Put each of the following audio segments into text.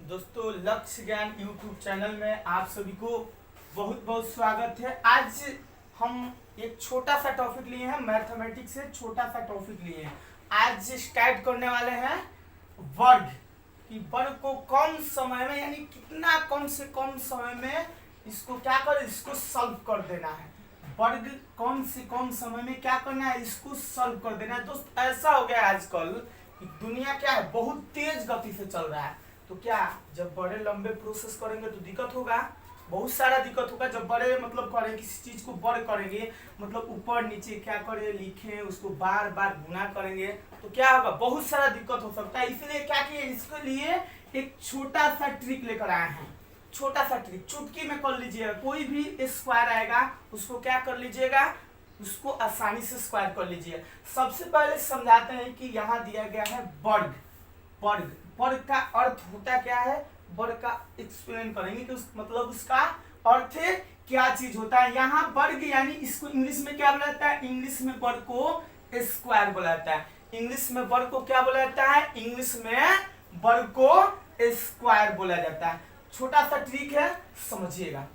दोस्तों लक्ष्य ज्ञान यूट्यूब चैनल में आप सभी को बहुत बहुत स्वागत है। आज हम एक छोटा सा टॉपिक लिए हैं, मैथमेटिक्स से छोटा सा टॉपिक लिए हैं। आज स्टार्ट करने वाले हैं वर्ग कि वर्ग को कम समय में यानी कितना कम से कम समय में इसको क्या कर इसको सॉल्व कर देना है। वर्ग कम से कम समय में क्या करना है, इसको सॉल्व कर देना है। दोस्त ऐसा हो गया आजकल कि दुनिया क्या है बहुत तेज गति से चल रहा है, तो क्या जब बड़े लंबे प्रोसेस करेंगे तो दिक्कत होगा, बहुत सारा दिक्कत होगा। जब बड़े मतलब करें किसी चीज को बड़े करेंगे मतलब ऊपर नीचे क्या करें लिखें उसको बार बार गुना करेंगे तो क्या होगा, बहुत सारा दिक्कत हो सकता है। इसलिए क्या किए, इसके लिए एक छोटा सा ट्रिक लेकर आए हैं। छोटा सा ट्रिक चुटकी में कर लीजिएगा, कोई भी स्क्वायर आएगा उसको क्या कर लीजिएगा, उसको आसानी से स्क्वायर कर लीजिए। सबसे पहले समझाते हैं कि यहाँ दिया गया है वर्ग। वर्ग वर्ग का अर्थ होता क्या है, वर्ग का एक्सप्लेन करेंगे कि मतलब उसका अर्थ क्या चीज होता है। यहाँ वर्ग यानी इसको इंग्लिश में क्या बोला जाता है, इंग्लिश में वर्ग को स्क्वायर बोला जाता है। इंग्लिश में वर्ग को क्या बोला जाता है, इंग्लिश में वर्ग को स्क्वायर बोला जाता है। छोटा सा ट्रिक है, समझिएगा।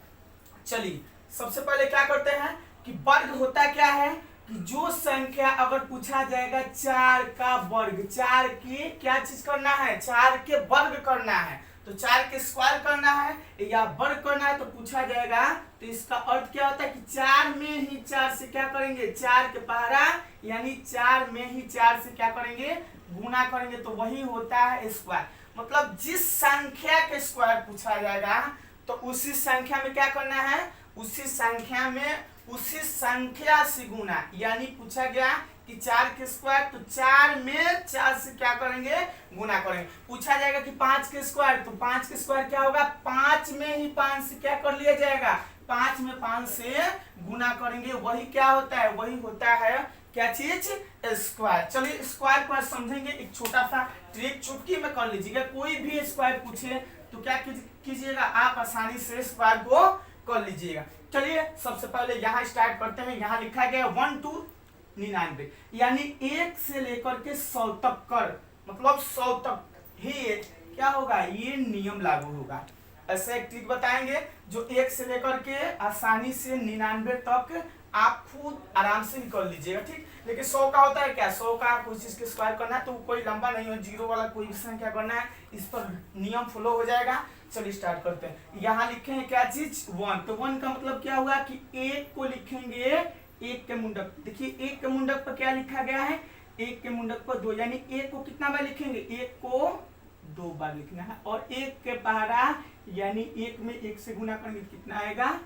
चलिए सबसे पहले क्या करते हैं कि वर्ग होता क्या है कि जो संख्या अगर पूछा जाएगा 4 का वर्ग, 4 के क्या चीज करना है, 4 के वर्ग करना है, तो 4 के स्क्वायर करना है या वर्ग करना है तो पूछा जाएगा, तो इसका अर्थ क्या होता है कि 4 में ही 4 से क्या करेंगे, 4 के पहाड़ा यानी 4 में ही 4 से क्या करेंगे, गुना करेंगे, तो वही होता है स्क्वायर। मतलब जिस संख्या के स्क्वायर पूछा जाएगा तो उसी संख्या में क्या करना है, उसी संख्या में उसी संख्या से गुना। यानी पूछा गया कि 4 के स्क्वायर तो 4 में 4 से क्या करेंगे, गुना करेंगे। पूछा जाएगा कि 5 के स्क्वायर तो 5 के स्क्वायर क्या होगा, 5 में ही 5 से क्या कर लिया जाएगा, 5 में 5 से गुना करेंगे, वही क्या होता है, वही होता है क्या चीज, स्क्वायर। चलिए स्क्वायर को समझेंगे। एक छोटा सा ट्रिक चुटकी में कर लीजिएगा, कोई भी स्क्वायर पूछे तो क्या कीजिएगा, आप आसानी से स्क्वायर को कर लीजिएगा। चलिए सबसे पहले यहाँ स्टार्ट करते हैं। यहाँ लिखा गया 1 to 99 यानी 1 से लेकर के 100 तक कर, मतलब 100 तक ही क्या होगा, ये नियम लागू होगा। ऐसे एक ट्रिक बताएंगे जो 1 से लेकर के आसानी से 99 तक आप खुद आराम से ही कर लीजिएगा, ठीक। लेकिन 100 का होता है क्या, 100 का कोई चीज के स्क्वायर करना है तो कोई लंबा नहीं हो, जीरो वाला कोई भी संख्या करना है, इस पर नियम फॉलो हो जाएगा। चलिए स्टार्ट करते हैं। यहाँ लिखे हैं क्या चीज, 1, तो 1 का मतलब क्या हुआ कि 1 को लिखेंगे 1 के मुंडक, देखिए 1 के मुंडक पर क्या लिखा गया है, 1 के मुंडक पर 2, यानी 1 को कितना बार लिखेंगे, 1 को 2 बार लिखना है। और 1 के पहाड़ा यानी 1 में 1 से गुना करेंगे कितना आएगा,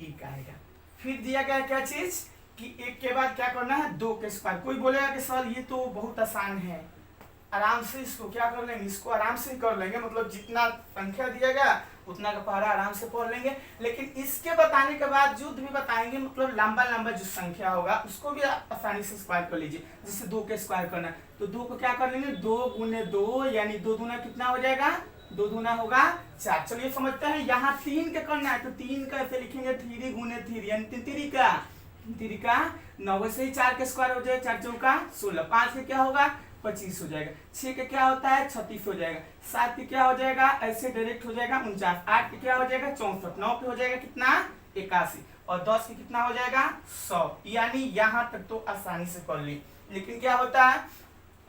1 आएगा। फिर दिया गया क्या चीज कि 1 के बाद क्या करना है, 2 के स्क्वायर। कोई बोलेगा कि सर ये तो बहुत आसान है, आराम से इसको क्या कर लेंगे, इसको आराम से कर लेंगे, मतलब जितना संख्या दिया गया उतना का पहाड़ा आराम से पढ़ लेंगे। लेकिन इसके बताने के बाद जो भी बताएंगे मतलब लंबा लंबा जो संख्या होगा उसको भी आप आसानी से स्क्वायर कर लीजिए। जैसे 2 के स्क्वायर करना है तो 2 को क्या कर लेंगे, 2 गुने 2 यानी 2 दूना कितना हो जाएगा, 2 दूना होगा 4। चलिए समझते हैं। यहाँ 3 के करना है तो 3 का ऐसे लिखेंगे 3 गुने 3 यानी 3 का 9, वैसे ही 4 के स्क्वायर हो जाएगा, 4 चौका 16, 5 के क्या होगा 25 हो जाएगा, 6 के क्या होता है 36 हो जाएगा, 7 के क्या हो जाएगा ऐसे डायरेक्ट हो जाएगा 49, 8 के क्या हो जाएगा 64, 9 पे हो जाएगा कितना 81 और 10 के कितना हो जाएगा 100। यानी यहाँ तक तो आसानी से कर ली। लेकिन क्या होता है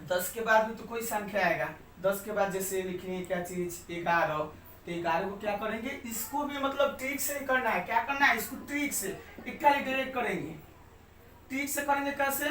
10 के बाद भी तो कोई संख्या आएगा, 10 के बाद जैसे लिखेंगे क्या चीज 11, तो 11 को क्या करेंगे, इसको भी मतलब ट्रिक से ही करना है। क्या करना है, इसको ट्रिक से इक्वली डायरेक्ट करेंगे। ट्रिक से करेंगे कैसे,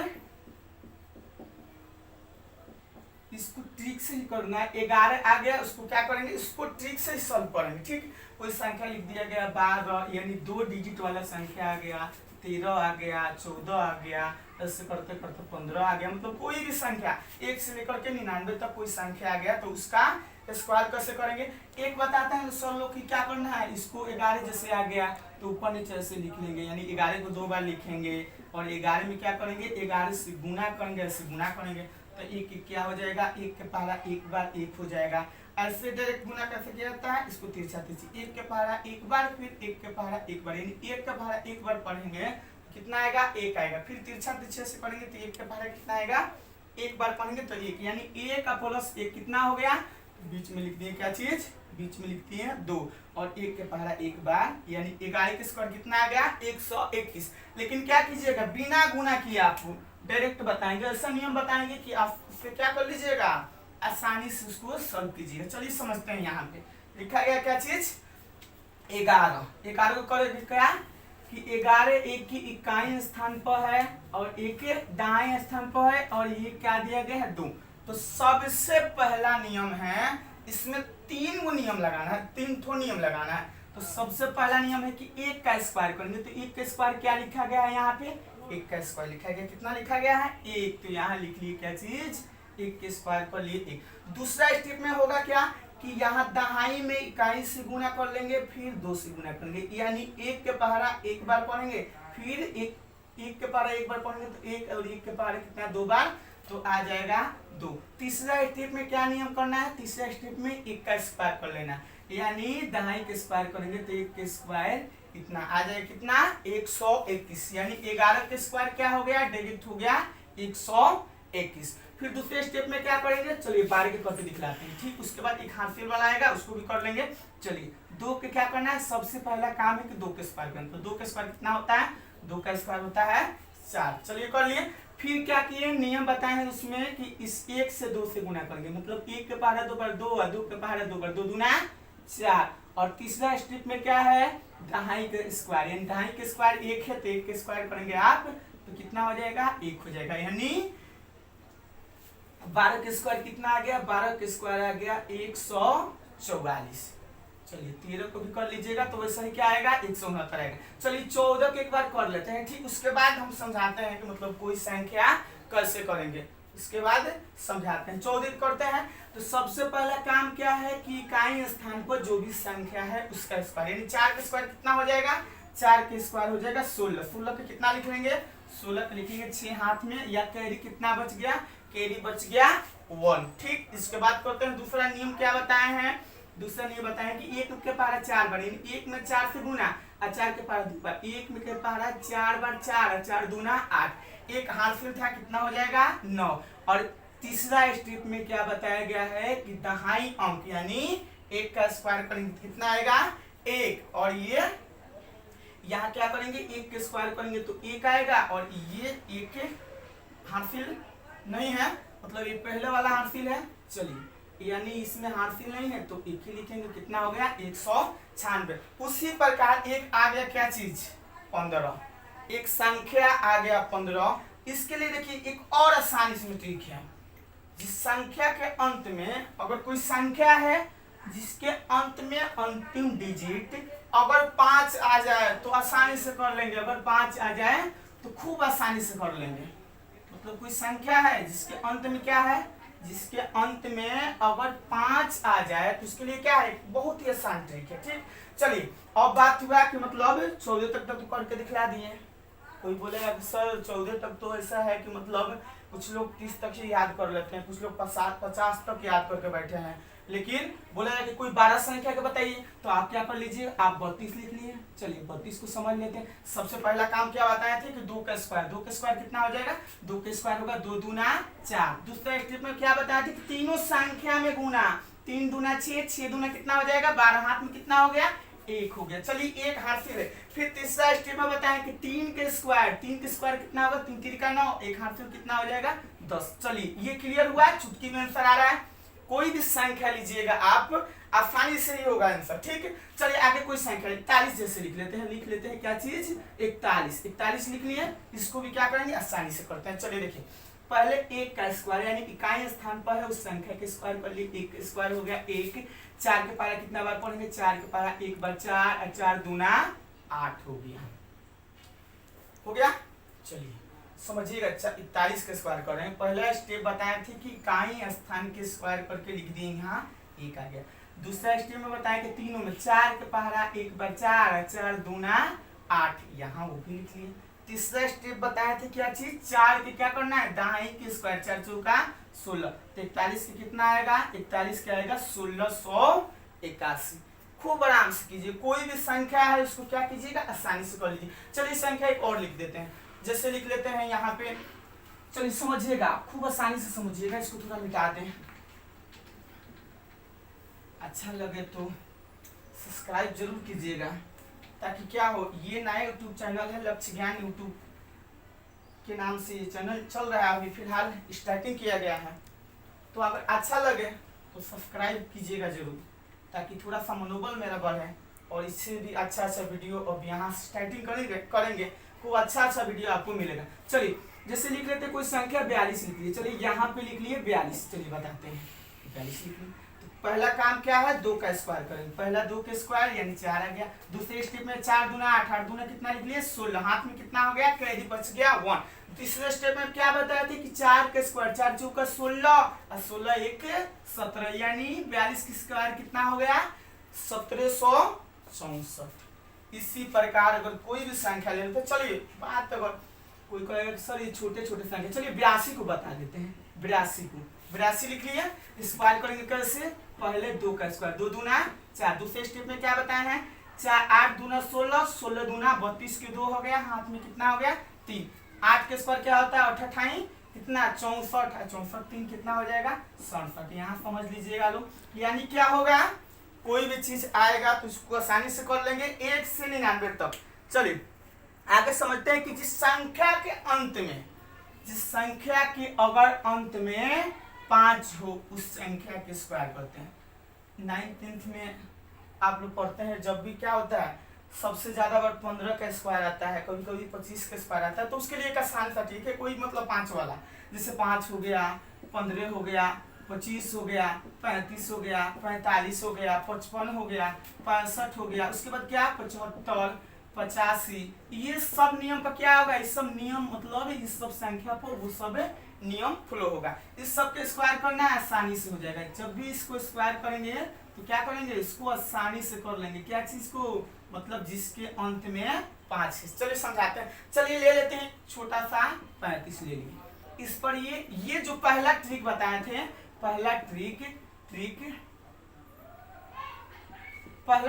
इसको ट्रिक से ही करना है। 11 आ गया उसको क्या करेंगे, इसको ट्रिक से ही सॉल्व करेंगे, ठीक। कोई संख्या लिख दिया गया 12 यानी 2 डिजिट वाला संख्या आ गया, 13 आ गया, 14 आ गया, ऐसे करते करते 15 आ गया, मतलब कोई भी संख्या 1 से लेकर के 99 तक कोई संख्या आ गया तो उसका स्क्वायर कैसे करेंगे। एक बताते हैं सर लोग की क्या करना है, इसको 11 जैसे आ गया तो ऊपर नीचे ऐसे लिख लेंगे, यानी 11 को 2 बार लिखेंगे और 11 में क्या करेंगे 11 से गुना करेंगे, ऐसे गुना करेंगे तो 1 क्या हो जाएगा, 1 के पहाड़ा 1 बार 1 हो जाएगा। ऐसे डायरेक्ट गुना कैसे किया जाता है, इसको तिरछा तिरछी 1 के पहाड़ा 1 बार फिर 1 के पहाड़ा 1 बार, यानी 1 का पहाड़ा 1 बार पढ़ेंगे कितना आएगा 1 आएगा। फिर तिरछा तिरछे से पढ़ेंगे तो 1 के पहाड़ा कितना आएगा 1 बार पढ़ेंगे तो 1, यानी 1 का प्लस 1 कितना हो गया बीच में लिख दिए क्या चीज, बीच में लिखती है 2 और 1 के पहला एक बार, यानी 11 के स्क्वायर कितना आ गया 121। लेकिन क्या कीजिएगा, बिना गुना किए आपको डायरेक्ट बताएंगे, ऐसा नियम बताएंगे कि आप उससे क्या कर लीजिएगा, आसानी से उसको सॉल्व कीजिएगा। चलिए समझते हैं। यहाँ पे लिखा गया क्या चीज 11, 11 को करेंगे क्या कि 11 एक की इकाई स्थान पर है और एक दाएं स्थान पर है और ये क्या दिया गया है 2। तो सबसे पहला नियम है, इसमें 3 गो नियम लगाना है, 3 ठो नियम लगाना है। तो सबसे पहला नियम है कि 1 का स्क्वायर करेंगे, तो 1 का स्क्वायर क्या लिखा गया है यहाँ पे, 1 का स्क्वायर लिखा गया, कितना लिखा गया है 1, तो यहाँ लिख लिए क्या चीज 1 के स्क्वायर पर लिए 1। दूसरा स्टेप में होगा क्या कि यहाँ दहाई में इकाई से गुना कर लेंगे, फिर 2 से गुना करेंगे, यानी 1 के पहाड़ा एक बार पढ़ेंगे, फिर 1 के पहाड़ा एक बार पढ़ेंगे, तो 1 और 1 के पहाड़ा कितना 2 बार, तो आ जाएगा 2। तीसरा स्टेप में क्या नियम करना है, तीसरा स्टेप में 1 का स्क्वायर कर लेना, यानी दहाई के स्क्वायर करेंगे तो 1 के स्क्वायर इतना आ जाएगा कितना 121, यानी 11 के स्क्वायर क्या हो गया, डायरेक्ट हो गया 121। फिर दूसरे स्टेप में क्या करेंगे, चलिए 12 के करके दिखलाते हैं। ठीक, उसके बाद एक हाथ वाला आएगा, उसको भी कर लेंगे। चलिए 2 के क्या करना है, सबसे पहला काम है कि 2 के स्क्वायर करना, तो 2 के स्क्वायर कितना होता है, 2 का स्क्वायर होता है 4। चलिए कर लिए। फिर क्या किए, नियम बताए हैं उसमें कि इस 1 से 2 से गुना करेंगे, मतलब 1 के पहाड़ा 2 बार 2 और 2 के पहाड़ा 2 बार 2 दूना 4। और तीसरा स्टेप में क्या है, दहाई के स्क्वायर, यानी दहाई के स्क्वायर 1 है तो 1 के स्क्वायर करेंगे आप, तो कितना हो जाएगा 1 हो जाएगा, यानी 12 के स्क्वायर कितना आ गया, 12 के स्क्वायर आ गया 144। चलिए 13 को भी कर लीजिएगा तो वैसा ही क्या आएगा 169 आएगा। चलिए 14 को एक बार कर लेते हैं। ठीक, उसके बाद हम समझाते हैं कि मतलब कोई संख्या कैसे करेंगे, इसके बाद समझाते हैं। 14 करते हैं तो सबसे पहला काम क्या है कि इकाई स्थान पर जो भी संख्या है उसका स्क्वायर, यानी 4 का स्क्वायर कितना हो जाएगा, 4 के स्क्वायर हो जाएगा 16। 16 पे कितना लिख लेंगे, 16 पे लिखेंगे 6 हाथ में, या कैरी कितना बच गया, कैरी बच गया 1। ठीक, इसके बाद करते हैं दूसरा नियम क्या बताए हैं, दूसरा नियम बताए कि 1 के पहाड़ा 4 बार, 1 में 4 से गुना और 4 के पहाड़ा 2 बार, 1 में के पहाड़ा 4 बार 4 और 4 दूना 8, एक हासिल था कितना हो जाएगा 9। और तीसरा स्टेप में क्या बताया गया है कि दहाई अंक, यानी 1 का स्क्वायर करेंगे कितना आएगा 1, और ये यहाँ क्या करेंगे 1 के स्क्वायर करेंगे तो 1 आएगा, और ये 1 हासिल नहीं है, मतलब ये पहले वाला हासिल है। चलिए यानी इसमें हासिल नहीं है तो 1 ही लिखेंगे, कितना हो गया 196। उसी प्रकार एक आ गया क्या चीज 15, एक संख्या आ गया 15। इसके लिए देखिए एक और आसान इसमें ट्रिक है, जिस संख्या के अंत में अगर कोई संख्या है जिसके अंत में अंतिम डिजिट अगर 5 आ जाए तो आसानी से कर लेंगे, अगर 5 आ जाए तो खूब आसानी से कर लेंगे। मतलब कोई संख्या है जिसके अंत में क्या है, जिसके अंत में अगर 5 आ जाए तो उसके लिए क्या है, बहुत ही आसान ट्रिक है। ठीक, चलिए अब बात हुआ कि मतलब 14 तक तो करके दिखला दिए। कोई बोलेगा कि सर 14 तक तो ऐसा है कि मतलब कुछ लोग 30 तक ही याद कर लेते हैं, कुछ लोग 50 तक याद करके बैठे हैं, लेकिन बोलेगा कि कोई 12 संख्या के बताइए, तो आप क्या कर लीजिए, आप 32 लिख लिए। चलिए 32 को समझ लेते हैं। सबसे पहला काम क्या बताया थे कि 2 का स्क्वायर, 2 का स्क्वायर कितना हो जाएगा, 2 का स्क्वायर होगा 2 दूना 4। दूसरा स्टेप में क्या बताया थे कि तीनों संख्या में गुना, 3 दूना 6, 6 दूना कितना हो जाएगा 12, हाथ में कितना हो गया 1 हो गया। चलिए 1 हासिल है। फिर तीसरा स्टेप में बताया कि 3 के स्क्वायर, 3 के स्क्वायर कितना होगा 3 3 का 9, 1 हासिल कितना हो जाएगा 10। चलिए ये क्लियर हुआ, चुटकी में आंसर आ रहा है। कोई भी संख्या लीजिएगा आप, आसानी से ही होगा आंसर। ठीक है, चलिए आगे कोई संख्या 41 जैसे लिख लेते हैं क्या चीज 41 लिख लिए। इसको भी क्या करेंगे आसानी से करते हैं। चलिए देखिए पहले 1 का स्क्वायर, यानी इकाई स्थान पर है उस संख्या के स्क्वायर कर लिए, 1 का स्क्वायर हो गया 1। 4 के पारा कितना बार पढ़ेंगे, 4 के पारा 1 बार 4 और 4 दूना 8 हो गया। चलिए समझिएगा। 41 के स्क्वायर कर रहे हैं। पहला स्टेप बताए थे कि इकाई स्थान के स्क्वायर करके लिख दिए, यहाँ 1 आ गया। दूसरा स्टेप में बताया कि तीनों में 4 के पहाड़ा 1 बार 4 और 4 दूना 8, यहाँ वो भी लिख लिए। तीसरा स्टेप बताए थे क्या चीज, 4 के क्या करना है दाएं के स्क्वायर, 4 चौका 16, तो 41 के कितना आएगा 41 के आएगा 1681। खूब आराम से कीजिए, कोई भी संख्या है उसको क्या कीजिएगा आसानी से कर लीजिए। चलिए संख्या एक और लिख देते हैं, जैसे लिख लेते हैं यहाँ पे। चलिए समझिएगा, खूब आसानी से समझिएगा। इसको थोड़ा मिटा दें। अच्छा लगे तो सब्सक्राइब जरूर कीजिएगा, ताकि क्या हो, ये नया यूट्यूब चैनल है लक्ष्य ज्ञान यूट्यूब के नाम से ये चैनल चल रहा है, अभी फिलहाल स्टार्टिंग किया गया है। तो अगर अच्छा लगे तो सब्सक्राइब कीजिएगा जरूर, ताकि थोड़ा सा मनोबल मेरा बढ़े और इससे भी अच्छा अच्छा वीडियो अब यहाँ स्टार्टिंग करेंगे को अच्छा अच्छा वीडियो आपको मिलेगा। चलिए जैसे लिख लेते कोई संख्या 42 लिख लीजिए, चलिए यहाँ पे लिख लिए 42, चलिए बताते हैं 42 लिख लिए। तो पहला काम क्या है, 2 का स्क्वायर करेंगे, पहला 2 का स्क्वायर यानी 4 आ गया। दूसरे स्टेप में 4 दूना 8, 8 दूना कितना लिख लिए 16, हाथ में कितना हो गया, कैरी बच गया 1। तीसरे स्टेप में क्या बताया थे कि 4 का स्क्वायर, 4 चौका 16 और 16 एक 17, यानी 42 का स्क्वायर कितना हो गया 1764। इसी प्रकार अगर कोई भी संख्या ले लेते, चलिए बात अगर कोई कहेगा सर ये छोटे छोटे संख्या, चलिए 82 को बता देते हैं। 82 लिख लिए, स्क्वायर करेंगे कैसे, पहले 2 का स्क्वायर, 2 दूना 4। दूसरे स्टेप में क्या बताए हैं, 8 दूना 16, 16 दूना 32 के 2 हो गया, हाथ में कितना हो गया 3। 8 के स्क्वायर क्या होता है 8 कितना 64, 64 3 कितना हो जाएगा 67। यहाँ समझ लीजिएगा लोग, यानी क्या होगा, कोई भी चीज आएगा तो उसको आसानी से कर लेंगे 1 से 99 तक। चलिए आगे समझते हैं कि जिस संख्या के अगर अंत में 5 हो उस संख्या के स्क्वायर करते हैं। 9th 10th में आप लोग पढ़ते हैं, जब भी क्या होता है सबसे ज्यादा बार 15 का स्क्वायर आता है, कभी कभी 25 का स्क्वायर आता है, तो उसके लिए एक आसान सा ठीक है, कोई मतलब 5 वाला, जैसे 5 हो गया, 15 हो गया, 25 हो गया, 35 हो गया, 45 हो गया, 55 हो गया, 65 हो गया, उसके बाद क्या 75, 85, ये सब नियम का क्या होगा, इस सब नियम मतलब इस सब संख्या पर वो सब नियम फॉलो होगा। इस सब के स्क्वायर करना है आसानी से हो जाएगा। जब भी इसको स्क्वायर करेंगे तो क्या करेंगे, इसको आसानी से कर लेंगे, क्या चीज को, मतलब जिसके अंत में 5 है। चलिए समझाते हैं, चलिए ले लेते हैं छोटा सा 35 ले लिए। इस पर ये जो पहला ट्रिक बताए थे, पहला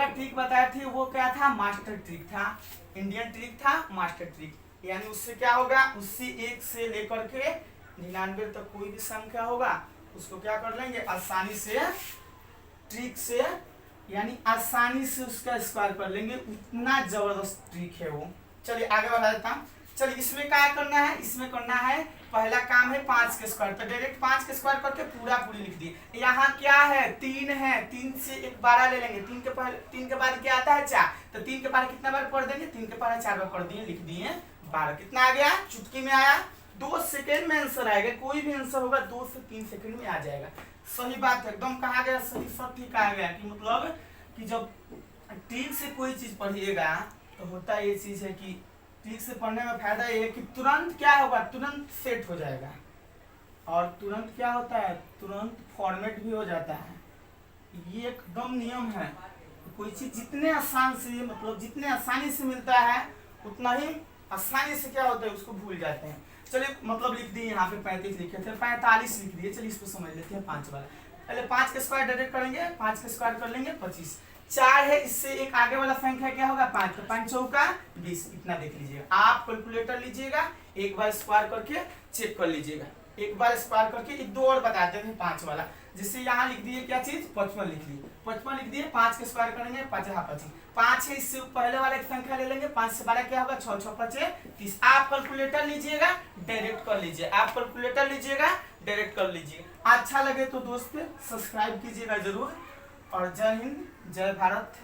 ट्रिक बताए थे वो क्या था, मास्टर ट्रिक था, इंडियन ट्रिक था, मास्टर ट्रिक। यानी उससे क्या होगा, उससे 1 से लेकर के 99 तक कोई भी संख्या होगा उसको क्या कर लेंगे आसानी से, ट्रिक से, यानी आसानी से उसका स्क्वायर कर लेंगे, उतना जबरदस्त ट्रिक है वो। चलिए आगे बढ़ा देता हूँ। चलिए इसमें क्या करना है, इसमें करना है पहला काम है 5 के स्क्वायर, तो डायरेक्ट 5 के स्क्वायर करके पूरी लिख दिए। यहाँ क्या है 3 है, 3 से एक 12 ले लेंगे, 3 के बाद क्या आता है 4, तो 3 के बाद कितना बार पढ़ देंगे, 3 के बाद 4 बार पढ़ दिए, लिख दिए 12। कितना आ गया, चुटकी में आया, 2 सेकेंड में आंसर आएगा, कोई भी आंसर होगा 2 से 3 सेकेंड में आ जाएगा। सही बात है, एकदम कहा गया, सही सब ठीक कहा गया कि मतलब कि जब ट्रिक से कोई चीज पढ़िएगा तो होता ये चीज है कि ट्रिक से पढ़ने में फायदा ये है कि तुरंत क्या होगा, तुरंत सेट हो जाएगा, और तुरंत क्या होता है, तुरंत फॉर्मेट भी हो जाता है। ये एकदम नियम है, कोई चीज जितने आसान से, मतलब जितने आसानी से मिलता है उतना ही आसानी से क्या होता है उसको भूल जाते हैं। चलिए मतलब लिख दिए, यहाँ पे 35 लिखे थे, 45 लिख दिए। चलिए इसको समझ लेते हैं 5 वाला। पहले 5 के स्क्वायर डायरेक्ट करेंगे, 5 के स्क्वायर कर लेंगे 25, 4 है, इससे एक आगे वाला संख्या क्या होगा 5, तो 5 चौका 20, इतना देख लीजिएगा। आप कैलकुलेटर लीजिएगा, एक बार स्क्वायर करके चेक कर लीजिएगा, एक बार स्क्वायर करके। एक दो और बताते हैं 5 वाला, जिससे यहाँ लिख दिए क्या चीज 55 लिख ली, 55 लिख दिए, 5 के स्क्वायर करेंगे 5 5 है, इससे पहले वाला एक संख्या ले लेंगे, 5 से 12 क्या होगा 6 6 5 30। आप कैलकुलेटर लीजिएगा डायरेक्ट कर लीजिए, आप कैलकुलेटर लीजिएगा डायरेक्ट कर लीजिए। अच्छा लगे तो दोस्त सब्सक्राइब कीजिएगा जरूर, और जय हिंद जय भारत।